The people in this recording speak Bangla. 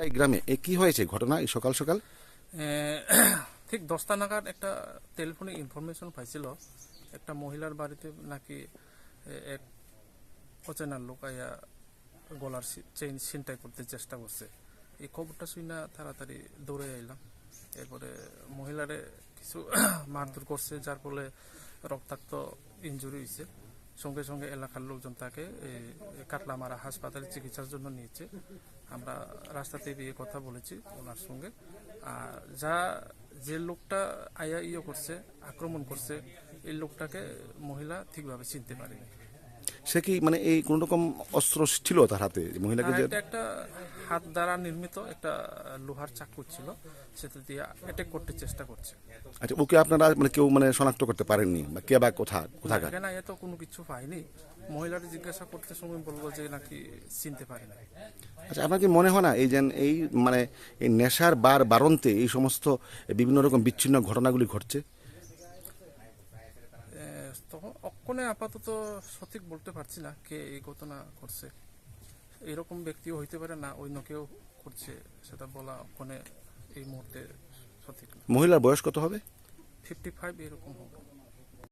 এই গ্রামে কি হয়েছে ঘটনা এই সকাল সকাল? এ, ঠিক 10টা নাগাদ একটা টেলিফোনে ইনফরমেশন পাইছিল একটা মহিলার বাড়িতে নাকি এক অচেনা লোক আইয়া গলার চেইন ছিনতাই করতে চেষ্টা করছে। এই খবরটা শুই না তাড়াতাড়ি দৌড়ে আইলাম। এরপরে মহিলারে কিছু মারধর করছে, যার ফলে রক্তাক্ত ইনজুরি হয়েছে। সঙ্গে সঙ্গে এলাকার লোকজন তাকে কাটলামারা হাসপাতালে চিকিৎসার জন্য নিয়েছে। আমরা রাস্তাতে গিয়ে কথা বলেছি ওনার সঙ্গে। আর যে লোকটা আয়া করছে, আক্রমণ করছে, এই লোকটাকে মহিলা ঠিকভাবে চিনতে পারেনি। সে কি মানে এই কোন রকম অস্ত্র ছিল তার হাতে মহিলাকে যে? এটা একটা হাত দ্বারা নির্মিত একটা লোহার চাকু ছিল, সেটা দিয়ে অ্যাটাক করতে চেষ্টা করছে। আচ্ছা, ওকে আপনারা মানে কেউ মানে শনাক্ত করতে পারেননি বা কে বা কোথাকার? এখানে এত কোনো কিছু পাইনি। মহিলাটি জিজ্ঞাসা করতে সময় বলবো যে নাকি চিনতে পারি না। আচ্ছা, আপনার কি মনে হয় না এই যে এই মানে এই নেশার বারন্তে এই সমস্ত বিভিন্ন রকম বিচ্ছিন্ন ঘটনাগুলি ঘটছে? তখন অক্ষণে আপাতত সঠিক বলতে পারছি না কে এই ঘটনা করছে। এরকম ব্যক্তিও হইতে পারে, না অন্য কেউ করছে, সেটা বলা অক্ষণে এই মুহূর্তে সঠিক না। মহিলার বয়স কত হবে? 55 এরকম হবে।